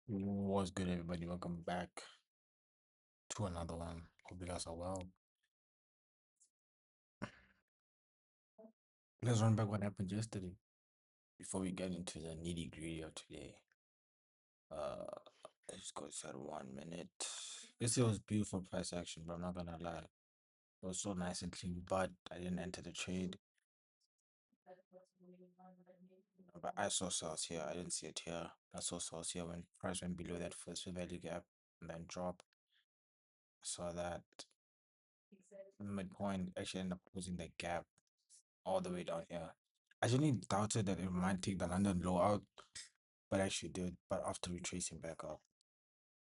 What's good, everybody? Welcome back to another one. Hope you guys are well. Let's run back what happened yesterday before we get into the nitty gritty of today. Uh, let's go inside 1 minute. Yesterday was beautiful price action, but I'm not gonna lie, it was so nice and clean. But I didn't enter the trade. But I saw sales here. I didn't see it here. I saw sales here when price went below that first value gap and then drop. I saw that midpoint actually ended up closing the gap all the way down here. I actually doubted that it might take the London low out, but actually did. But after retracing back up,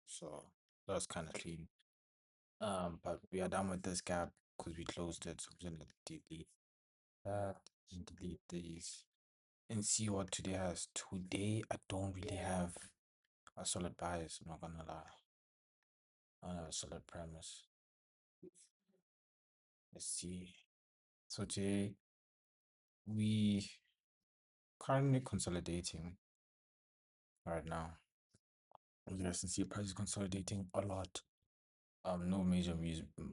so that was kind of clean. But we are done with this gap because we closed it. So I'm just gonna delete that and delete these and see what today has. Today I don't really have a solid bias. I'm not gonna lie. I don't have a solid premise. Let's see. So today we currently consolidating right now. As you guys can see, price is consolidating a lot. No major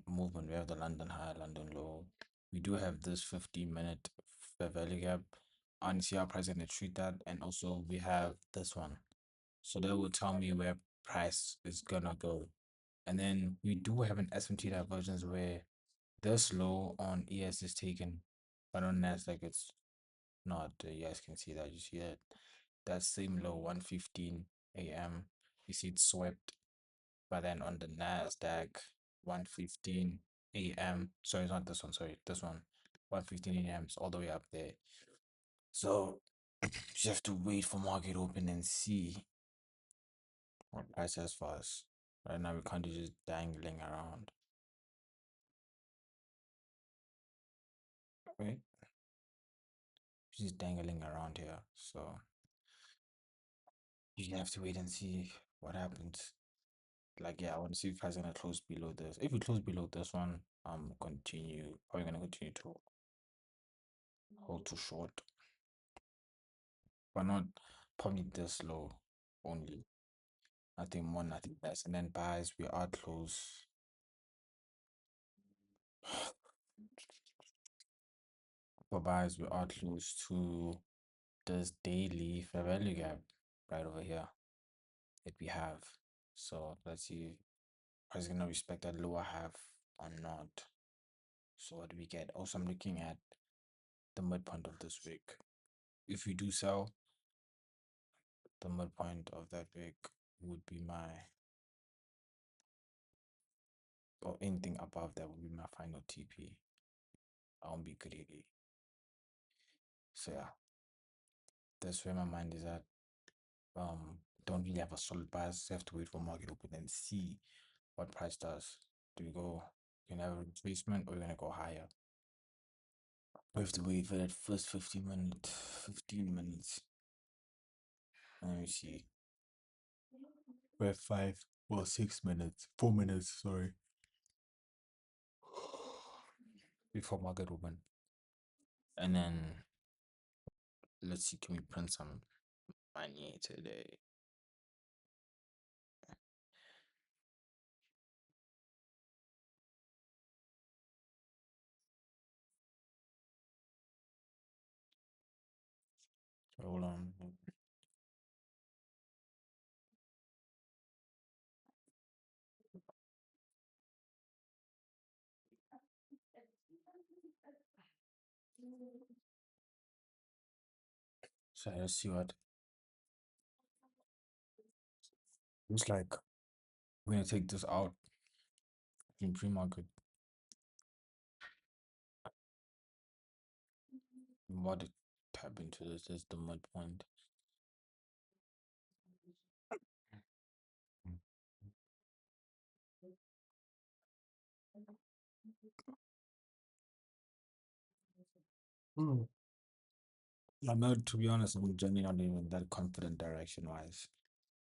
movement. We have the London high, London low. We do have this 15-minute fair value gap and see how price is gonna treat that, and also we have this one. So that will tell me where price is gonna go. And then we do have an SMT divergence where this low on ES is taken, but on Nasdaq it's not. You guys can see that. You see that same low 1:15 a.m. You see it swept, but then on the Nasdaq 1:15 a.m. Sorry, it's not this one. Sorry, this one 1:15 a.m. is all the way up there. So just have to wait for market open and see what price has for us. Right now we can't just dangling around. Right? Just dangling around here. So you have to wait and see what happens. Like, yeah, I want to see if price gonna close below this. If we close below this one, probably gonna continue to hold too short, but not probably this low only. Nothing more, nothing less. And then buys, we are close. For buys, we are close to this daily fair value gap right over here that we have. So let's see, price is gonna respect that lower half or not. So what do we get? Also, I'm looking at the midpoint of this week. If we do sell, the midpoint of that week would be my, or anything above that would be my final TP. I won't be greedy. So yeah, that's where my mind is at. Don't really have a solid bias. Have to wait for market open and see what price does. Do we go? You can have a retracement, or we're gonna go higher. We have to wait for that first 15 minutes. Let me see. We have 6 minutes, 4 minutes. Sorry, before market open, and then let's see. Can we print some money today? Hold on. So let's see what looks like. We're gonna take this out in pre-market. What it tap into this is the midpoint. Mm. I'm not, to be honest, I'm generally not even that confident direction wise.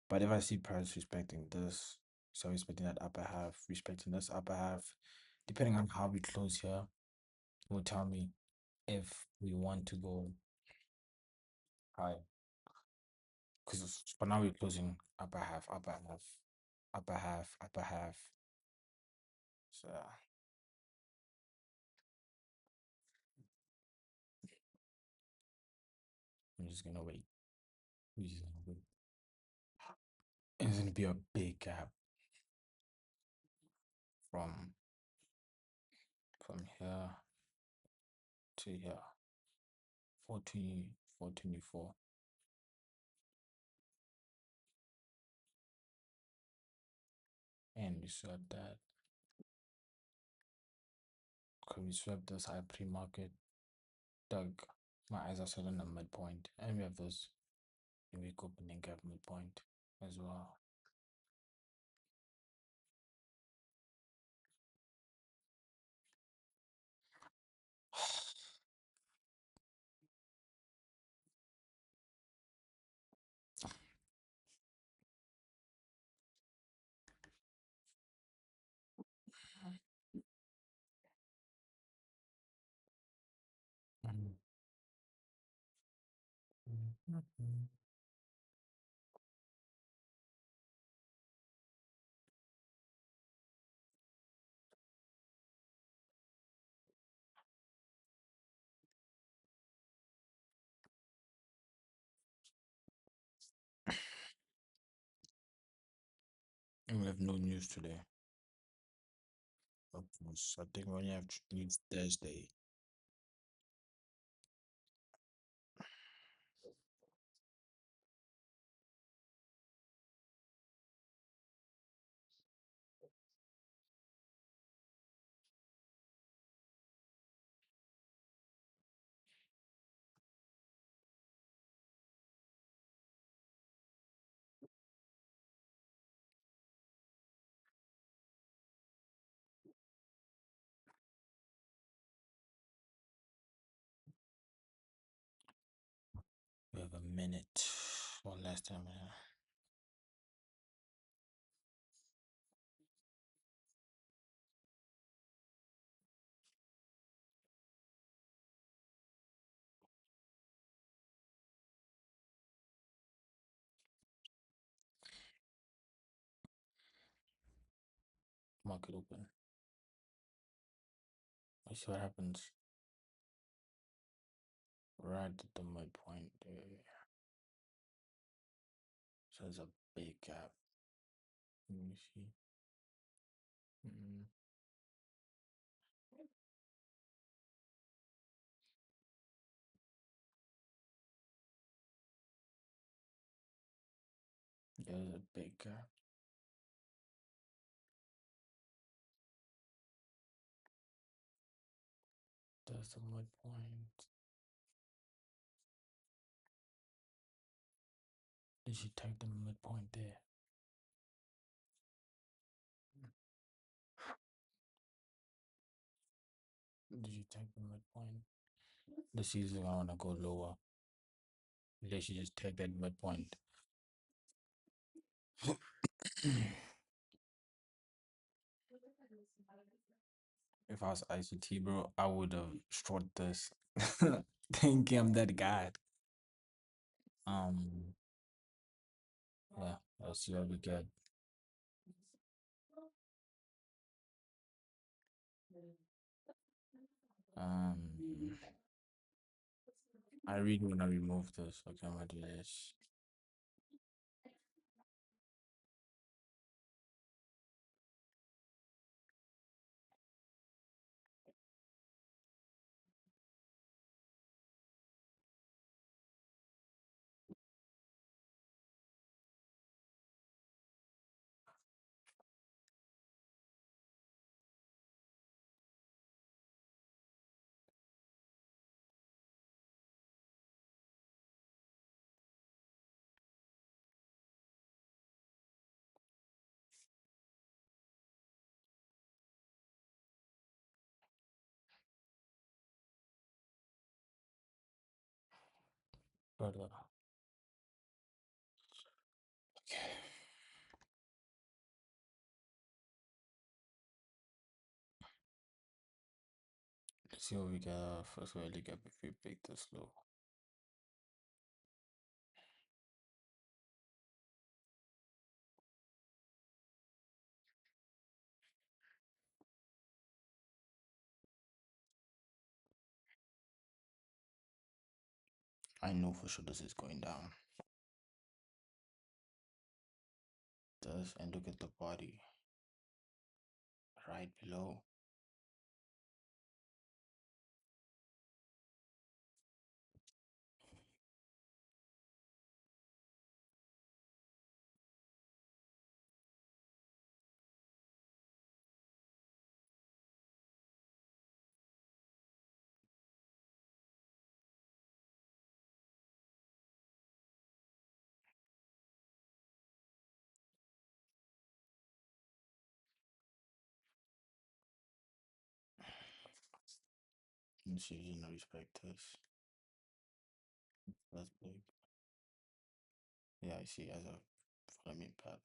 But if I see price respecting this, so respecting that upper half, respecting this upper half, depending on how we close here, it will tell me if we want to go high. because for now we're closing upper half, upper half, upper half, upper half. So I'm just gonna wait. We're just gonna wait. It's gonna be a big gap from here to here. 420, 424. And we swept that. Because we swept this high pre-market. Doug, my eyes are set on the midpoint. And we have this unique opening gap midpoint as well. And we have no news today. Of course, I think we only have news Thursday. We have a minute. One last time. Market open. Let's see what happens. Right at the midpoint there. So there's a big gap. Let me see. There's a big gap. That's the midpoint. Did she take the midpoint there? Did you take the midpoint? The season I wanna go lower. Did she just take that midpoint? If I was ICT, bro, I would have short this. Thinking I'm that guy. Um, yeah, let's see what we get. I really wanna remove this. Okay, I'm gonna do this. But okay. Let's see what we get. First, we look up if we pick this low. I know for sure this is going down. This, and look at the body right below. Let's usually respect this. That's big. Yeah, I see as a following patterns.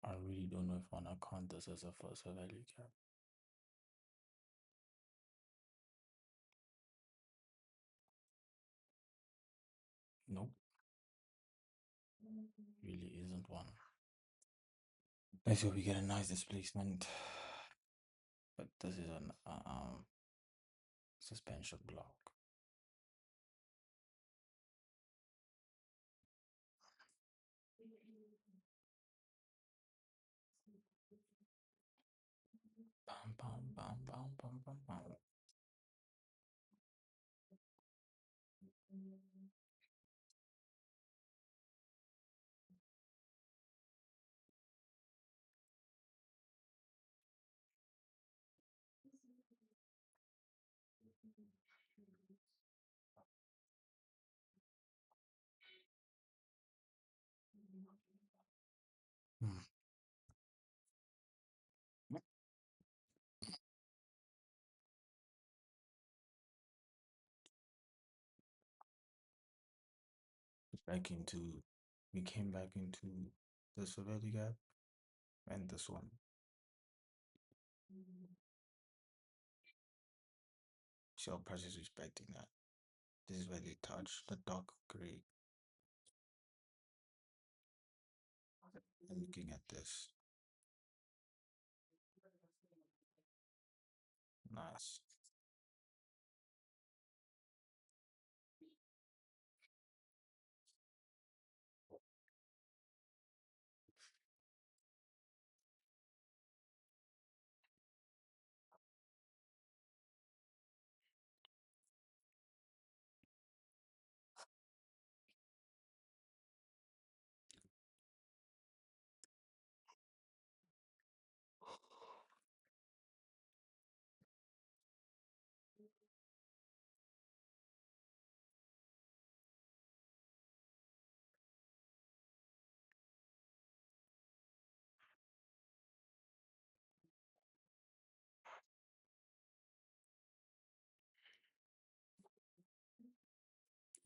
I really don't know if I want to count this as a first value gap. Nope. Really isn't one. Let's hope we get a nice displacement. But this is an suspension block. Bam, bam, bam, bam, bam, bam, bam. Hmm. Back into, we came back into the Soviet gap and this one. So price is respecting that. This is where they touch the dark gray. And looking at this. Nice.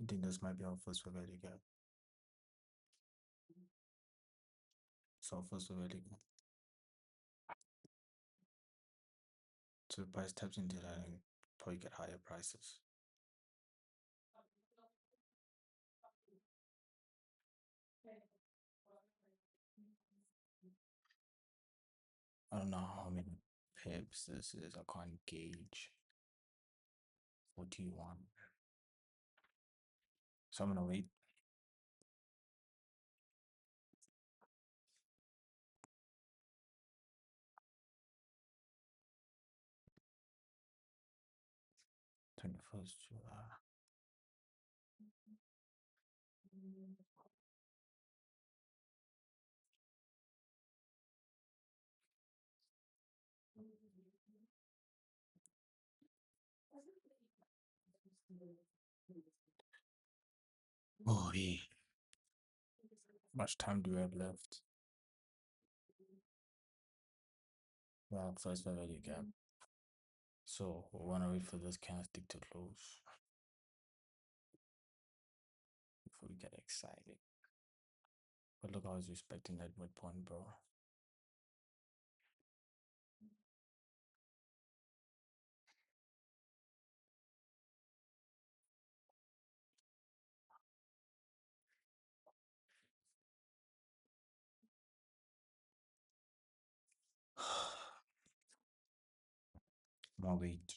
I think this might be our first Soviet gap. So first Soviet gap. So the price taps into that and probably get higher prices. I don't know how many pips this is. I can't gauge. What do you want? So I'm gonna wait. close to oh yeah. Much time do we have left? Well, first value gap. So we wanna wait for this candlestick to close before we get excited. But look, I was respecting that midpoint, bro. More wait.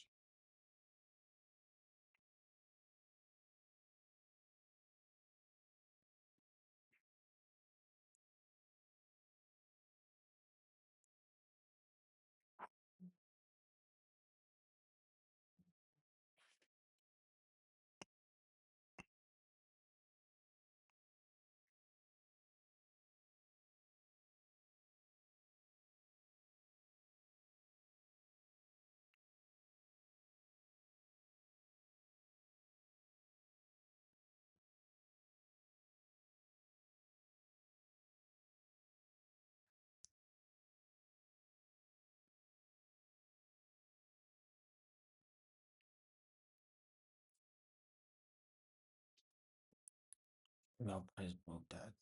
No, I broke that.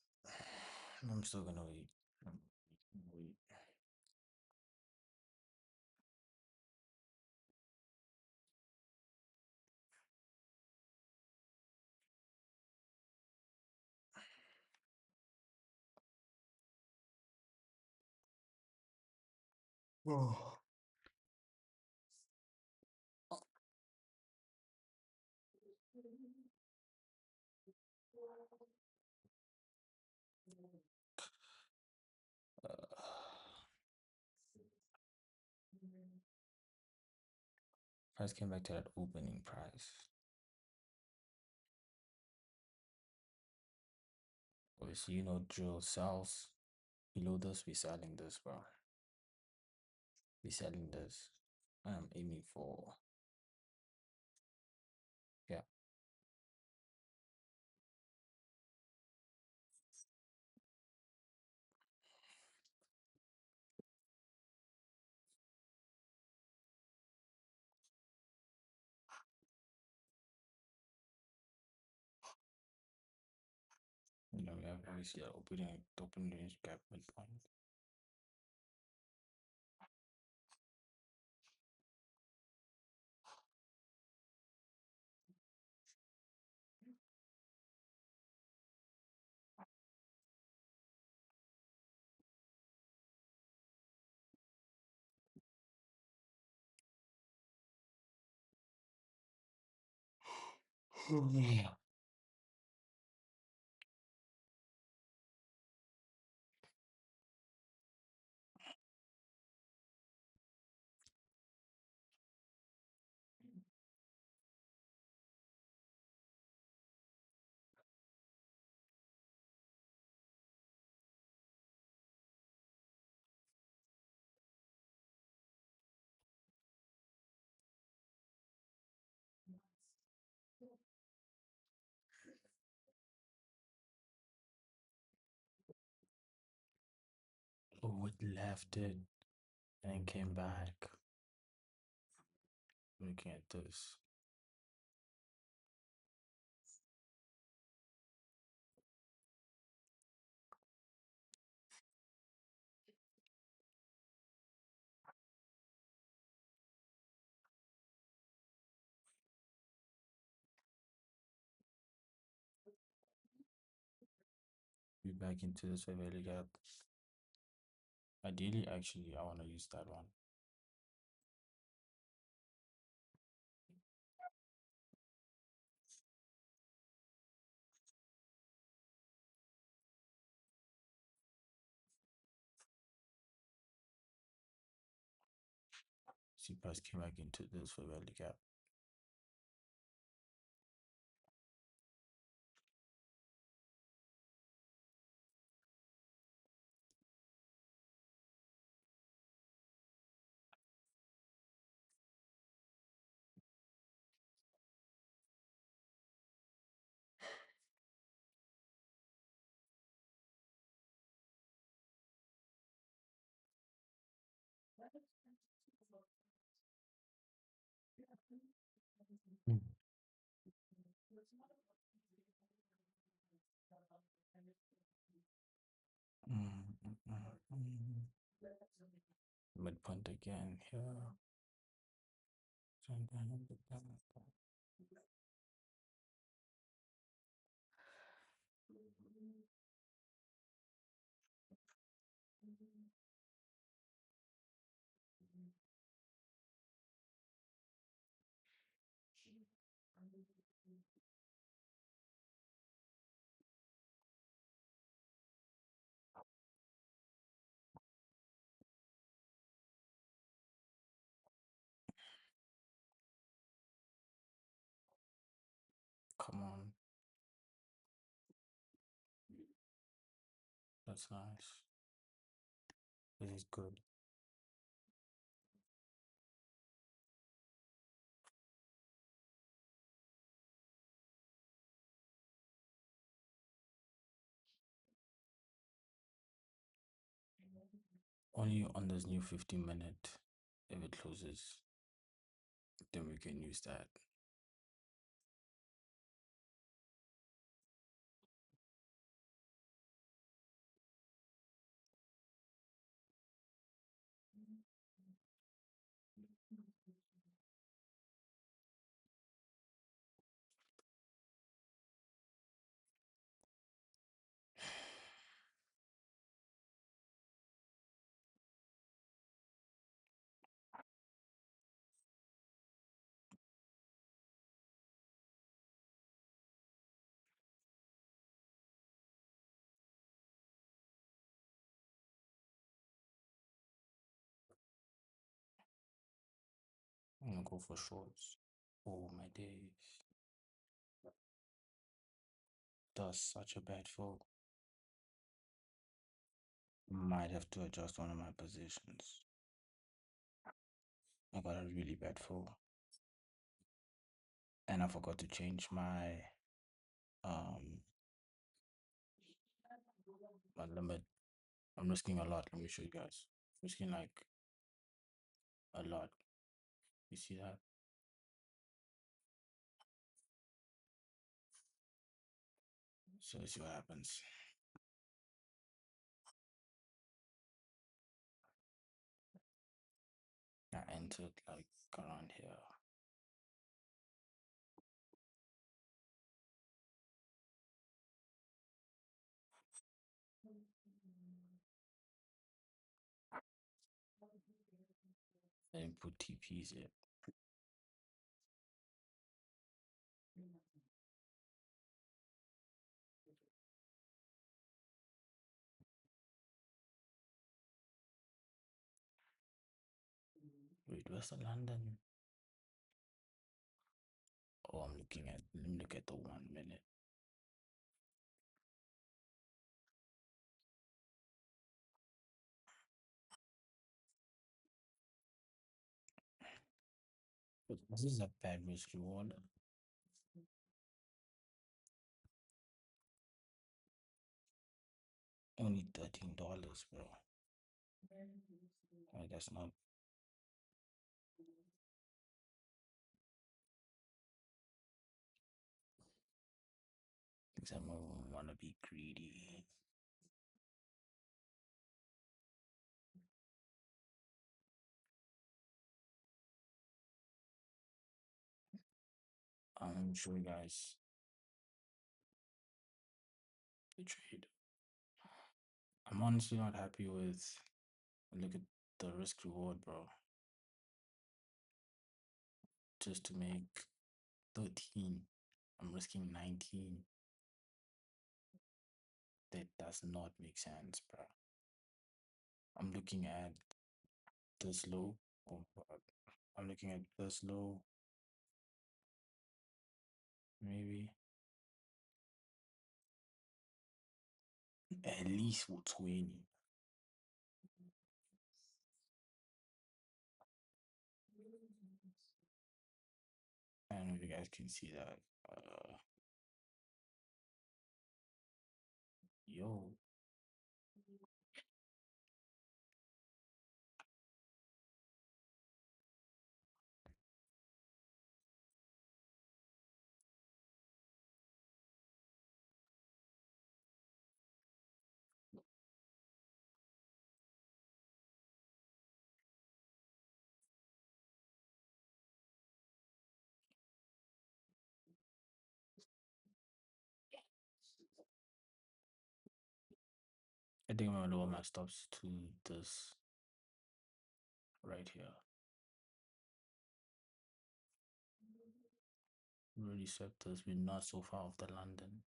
I'm still gonna wait. Wait. Oh. Price came back to that opening price. Obviously, you know, drill sells below this. We selling this, bro. We selling this. I'm aiming for yeah. You know, we have obviously an open range gap midpoint. Yeah. Oh, it left it and came back. Looking at this. Be back into this Favela gap. Ideally, actually, I want to use that one. See, price came back into this Favela gap. Midpoint again here. Come on. That's nice. This is good. Only on this new 15 minute, if it closes, then we can use that. I'm gonna go for shorts. Oh my days. That's such a bad fold. Might have to adjust one of my positions. I got a really bad fold. And I forgot to change um my limit. I'm risking a lot. Let me show you guys. Risking like a lot. You see that? So let's see what happens. I entered like around here. I didn't put TPs yet. Wait, where's the London? Oh, I'm looking at. Let me look at the 1 minute. But this is a bad risk reward. Only $13, bro. Like, that's not. Because I want to be greedy. I'm show you guys the trade. I'm honestly not happy with. Look at the risk reward, bro. Just to make 13, I'm risking 19. That does not make sense, bro. I'm looking at this low. Oh, God. I'm looking at this low. Maybe at least 20. I don't know if you guys can see that. Yo, think I'm gonna lower my stops to this right here. Really set this. We're not so far off the London.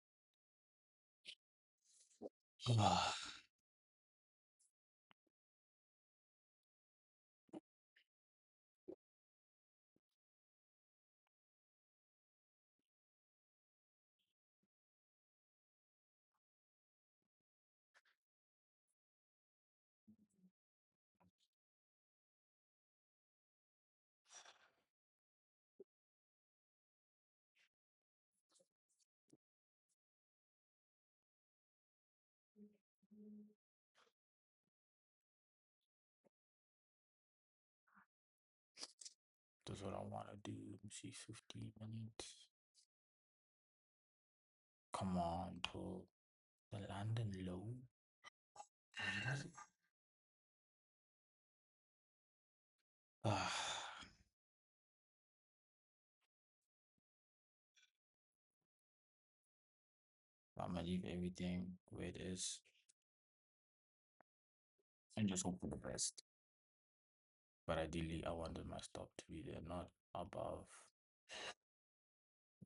That's what I want to do. See, 15 minutes. Come on, bro. The London low. Ah, I'm gonna leave everything where it is and just hope for the best. But ideally, I wanted my stop to be there, not above.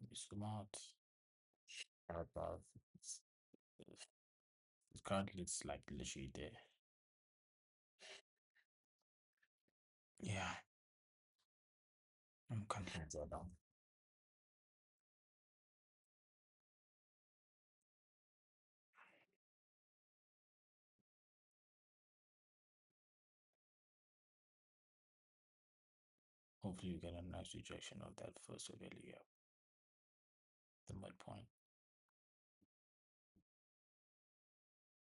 Let me zoom out. Above. Currently, it's like literally there. Yeah, I'm confident right now. Hopefully, you get a nice rejection of that first value, the midpoint,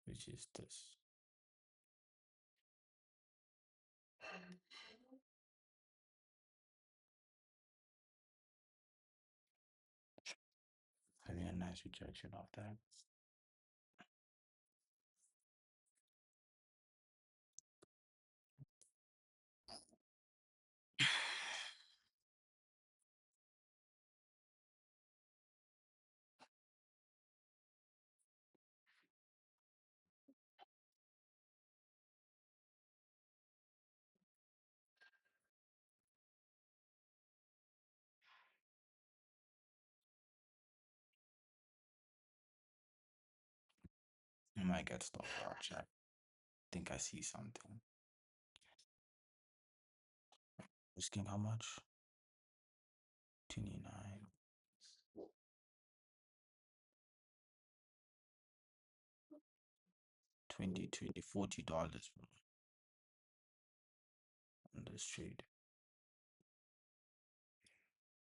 which is this. Having a nice rejection of that. I might get stopped out, chat. Think I see something. Risking how much? 29. 20, $40 on this trade.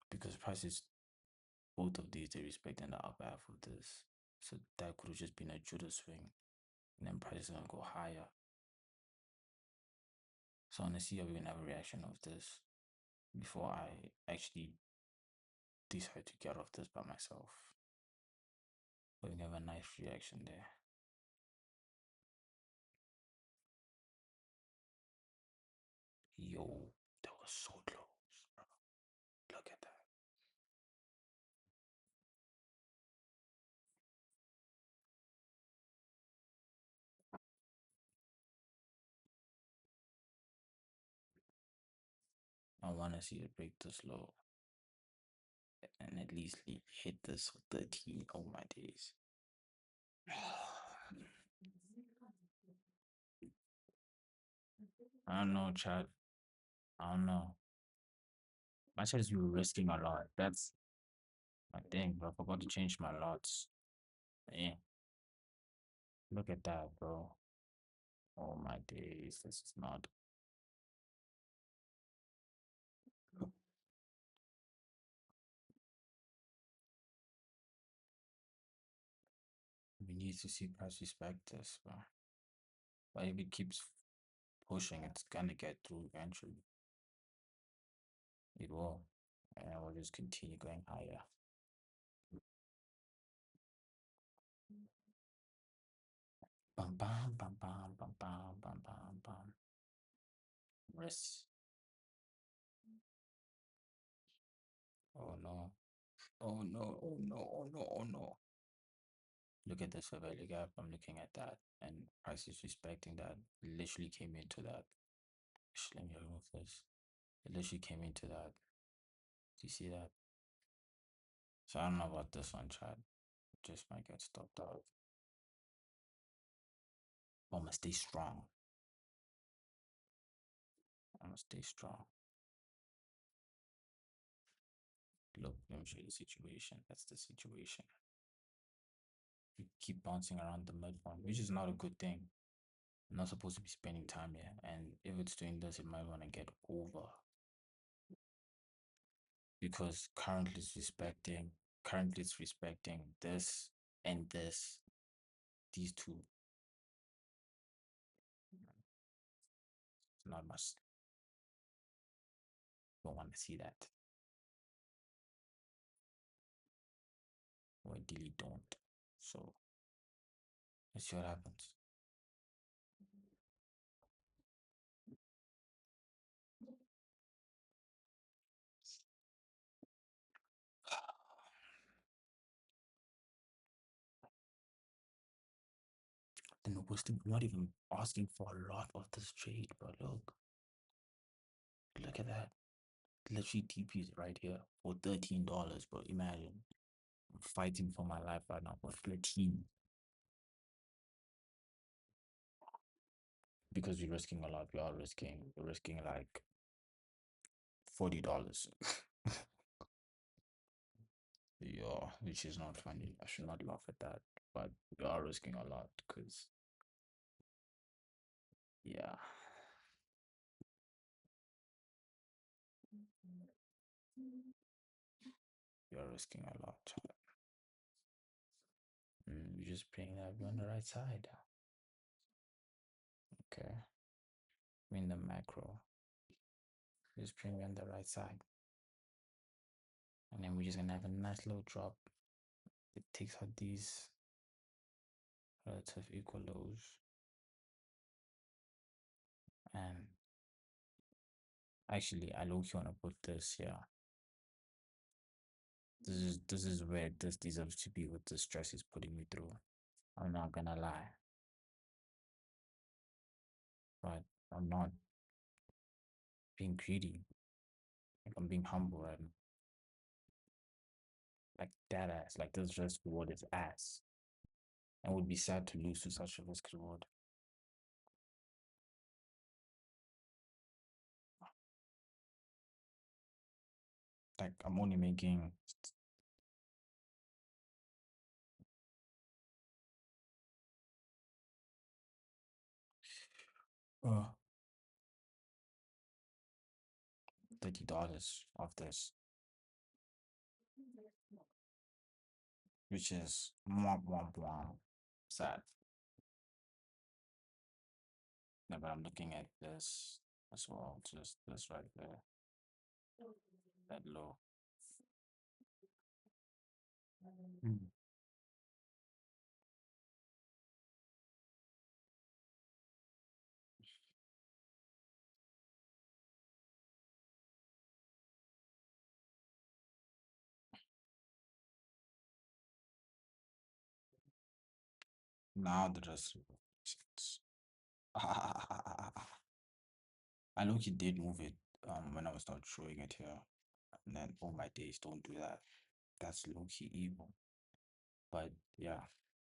Because prices, both of these, they respect in the upper half of this. So that could have just been a Judah swing. And then prices are gonna go higher. So I wanna see how we're gonna have a reaction of this before I actually decide to get off this by myself. But we have a nice reaction there. Yo, that was so close, bro. Look at that. I want to see it break this low and at least hit this 13. Oh my days. I don't know, Chad. I don't know. My chat is risking a lot. That's my thing, bro. I forgot to change my lots. Eh. Look at that, bro. Oh my days. This is not. We need to see price respect this, bro. But if it keeps pushing, it's gonna get through eventually. It will. And I will just continue going higher. Bum bum bum bum bum bum bum bum bum. Rest. Oh no. Oh no. Oh no. Oh no. Oh no. Look at this value gap. I'm looking at that, and price is respecting that. It literally came into that. Actually, let me remove this. It literally came into that. Do you see that? So I don't know about this one, Chad. Just might get stopped out. I must stay strong. I must stay strong. Look, let me show you the situation. That's the situation. We keep bouncing around the midpoint, which is not a good thing. I'm not supposed to be spending time here. And if it's doing this, it might want to get over. Because currently it's respecting this and this, these two. It's not much. Don't want to see that. Or ideally don't. So let's see what happens. Then we're still not even asking for a lot of this trade, but look at that. Literally TP's right here for $13, bro. Imagine. I'm fighting for my life right now for 13. Because we're risking a lot. We're risking like $40. Yeah, which is not funny. I should not laugh at that. But we are risking a lot because yeah. We are risking a lot. We're just praying that we're on the right side. Okay. We're in the macro. Just praying we're on the right side. And then we're just gonna have a nice little drop. It takes out these relative equal lows. And actually I low-key wanna put this here. This is where this deserves to be what the stress is putting me through. I'm not gonna lie. But I'm not being greedy. Like I'm being humble and like that ass. Like this risk reward is ass. And would be sad to lose to such a risk reward. Like I'm only making uh $30 of this, which is mwah, mwah, mwah, sad. Yeah, but I'm looking at this as well, just this right there, that low. Mm. Now the rest makes sense. I know he did move it when I was not showing it here. And then all my days don't do that. That's low key evil. But yeah,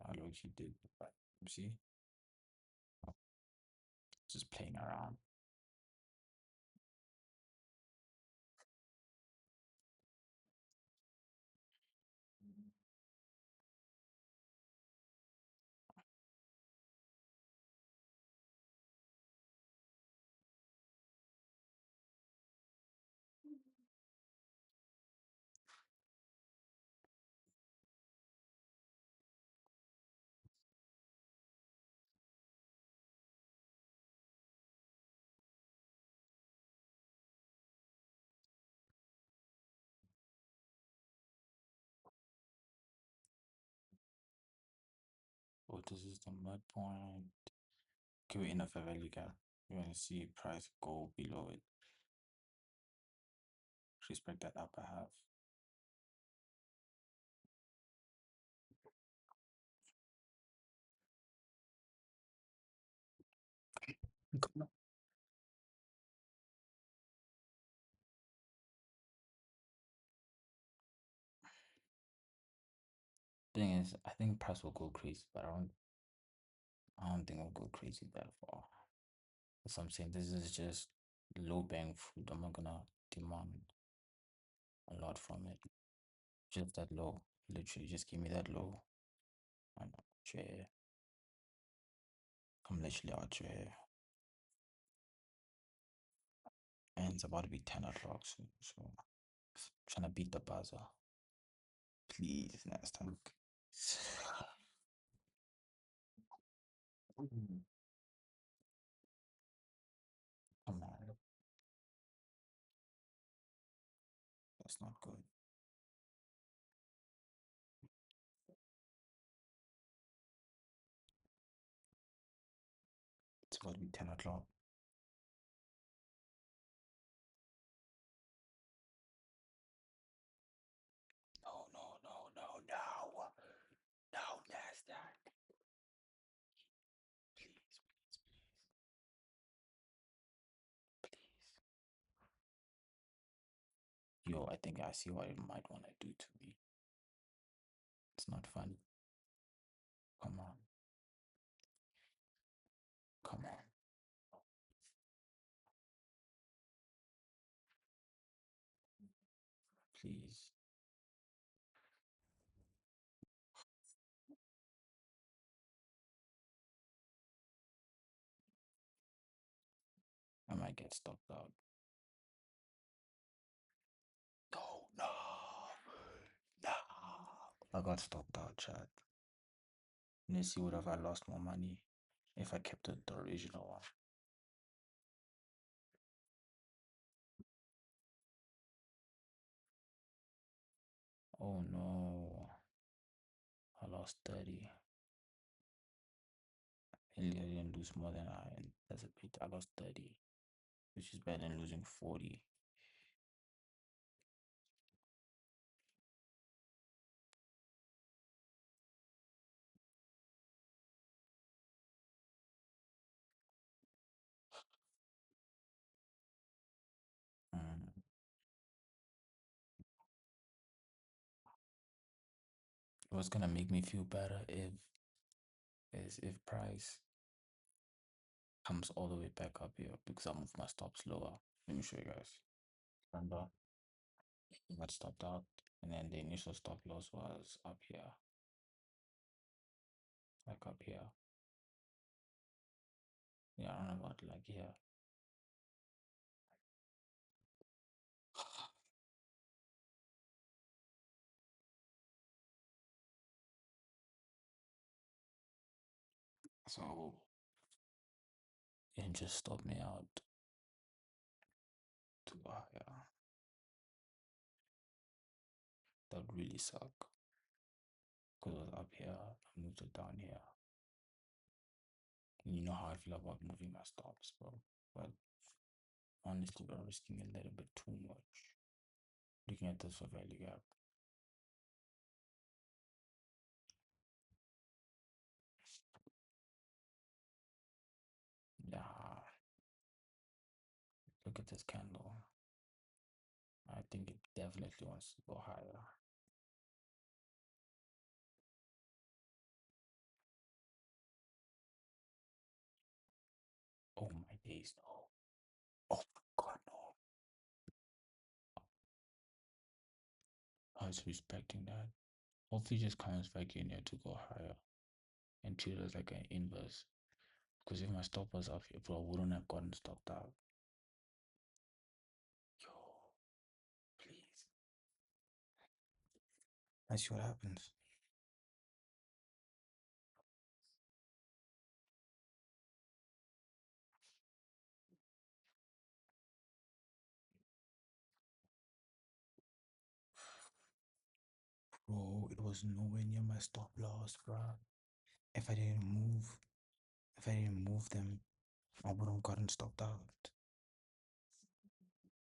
I low key did. But you see, just playing around. Oh, this is the midpoint. Okay, we're in a fair value gap. You want to see price go below it. Respect that upper half. Come on. Thing is, I think price will go crazy, but I don't think it'll go crazy that far. That's what I'm saying. This is just low bang food. I'm not gonna demand a lot from it. Just that low. Literally, just give me that low. I'm out here. I'm literally out here. And it's about to be 10 o'clock soon. So, trying to beat the buzzer. Please, next time. Come on. That's not good. It's about to be 10 o'clock. No, no, no, no, no. No, NASDAQ. Please, please, please, please. Yo, I think I see what it might want to do to me. It's not fun. Come on. Come on. Please. I might get stopped out. No, no, no. I got stopped out, Chad. Let's see, would have I lost more money if I kept the original one? Oh no. I lost 30. I didn't lose more than that's a bit. I lost 30, which is better than losing 40. Mm. What's gonna make me feel better if price comes all the way back up here because I moved my stops lower. Let me show you guys. Remember, I got stopped out, and then the initial stop loss was up here, like up here. Yeah, I don't know about like here. So it just stopped me out too higher. That would really suck because it was up here. I moved it down here. You know how I feel about moving my stops, bro. But honestly, we're risking a little bit too much. Looking at this for value gap. Yeah, look at this candle. I think it definitely wants to go higher. Oh my days, no. Oh my god, no. I was respecting that. Hopefully just comes back in here to go higher and treat it as like an inverse. Because if my stop was up here, bro, I wouldn't have gotten stopped out. Yo, please. Let's see what happens. Bro, it was nowhere near my stop loss, bro. If I didn't move, if I didn't move them, I would have gotten stopped out.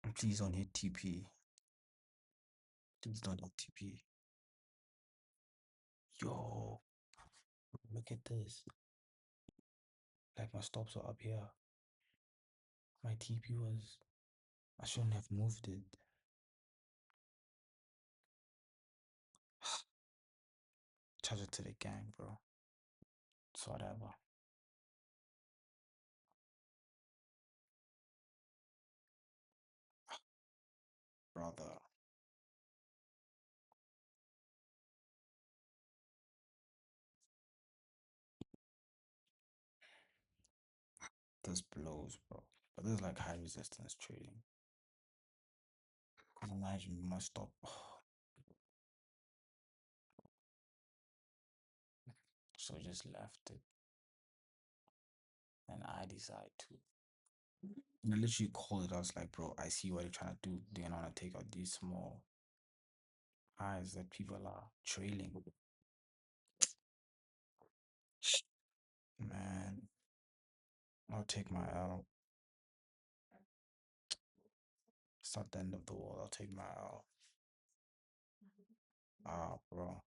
And please don't hit TP. Please don't hit TP. Yo, look at this. Like my stops are up here. My TP was. I shouldn't have moved it. Charge it to the gang, bro. It's whatever. Brother. This blows, bro. But this is like high resistance trading. Can imagine my stop. So just left it. And I decide to. And I literally called it. I was like, bro, I see what you're trying to do. They're gonna want to take out these small highs that people are trailing. Man, I'll take my L. It's not the end of the world. I'll take my L. Ah, bro.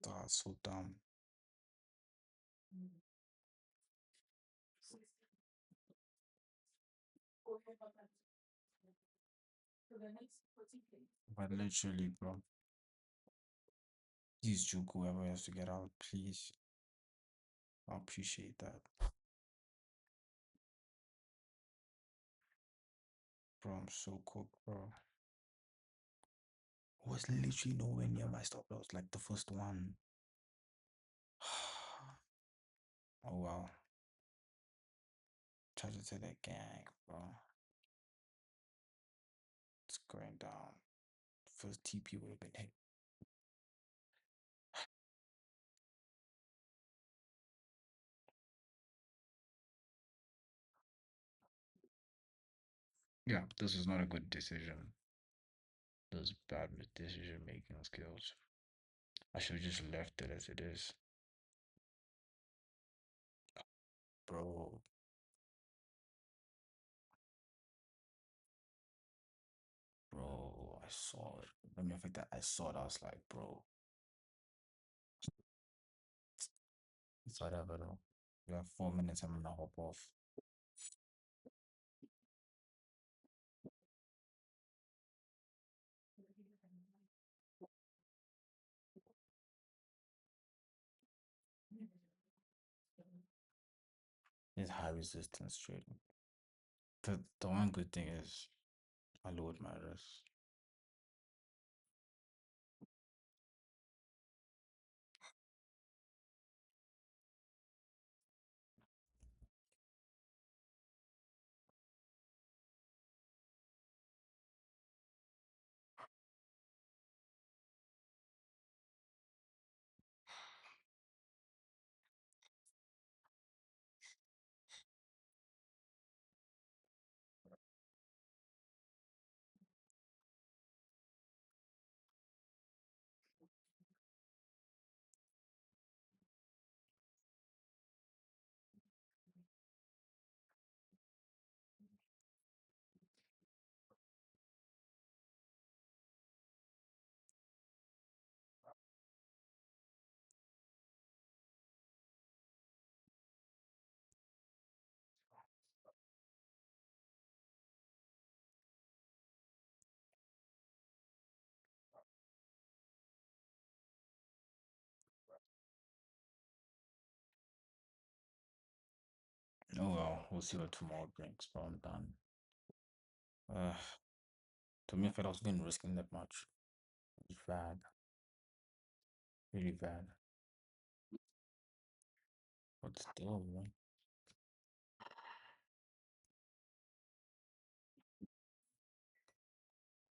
That's so dumb. But literally, bro. Please juke whoever has to get out, please. I appreciate that. Bro, I'm so cooked, bro. Was literally nowhere near my stop loss, like the first one. Oh well. Charge it to the gang, bro. It's going down. First TP would have been hit. Yeah, this is not a good decision. This is bad decision making skills. I should have just left it as it is. Bro, bro, I saw it. The mere fact that I saw it, I was like, bro, it's whatever though. We have 4 minutes, I'm gonna hop off. It's high resistance trading. The one good thing is I lowered my risk. Oh well, we'll see what tomorrow brings, but I'm done. Uh, to me, if I was been risking that much, it's bad, really bad. But still, man.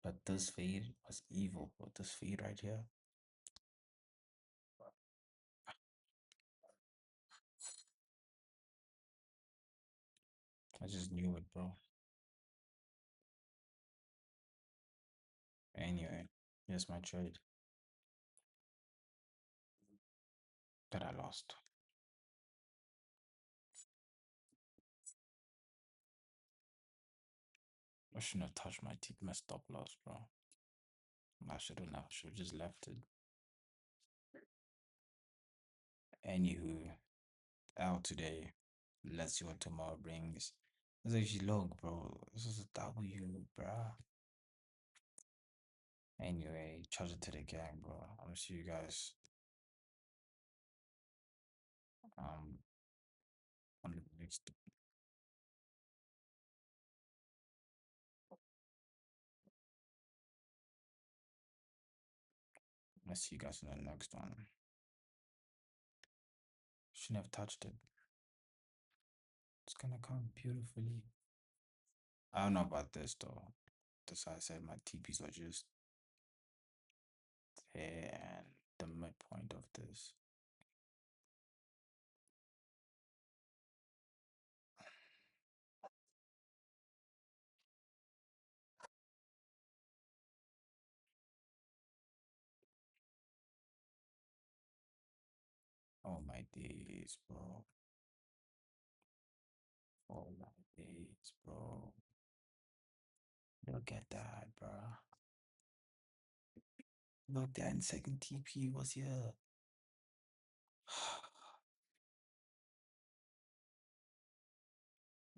But this fade was evil. But this fade right here, I just knew it, bro. Anyway, here's my trade that I lost. I shouldn't have touched my stop loss, bro. I should have just left it. Anywho, out today. Let's see what tomorrow brings. This is actually log, bro. This is a W, bruh. Anyway, charge it to the gang, bro. I'm gonna see you guys um on the next. Let's see you guys in the next one. Shouldn't have touched it. It's gonna come beautifully. I don't know about this though. That's why I said my TPs are just here and the midpoint of this. Oh my days, bro. Oh my days, bro. Look at that, bro. Look, that second TP was here.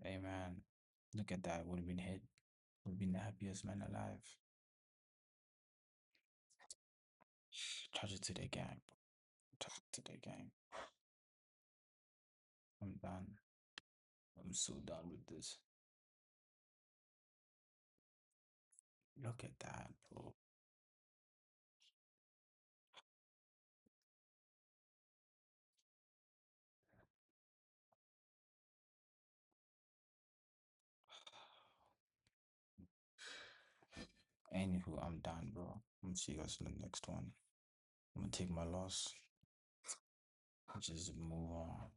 Hey man, look at that. Would have been hit. Would have been the happiest man alive. Charge it to the gang. Charge it to the gang. I'm done. I'm so done with this. Look at that, bro. Anywho, I'm done, bro. I'm gonna see you guys in the next one. I'm gonna take my loss. Just move on.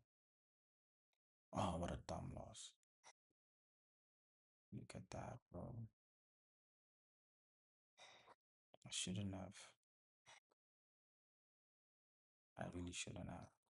Oh, what a dumb loss. Look at that, bro. I shouldn't have. I really shouldn't have.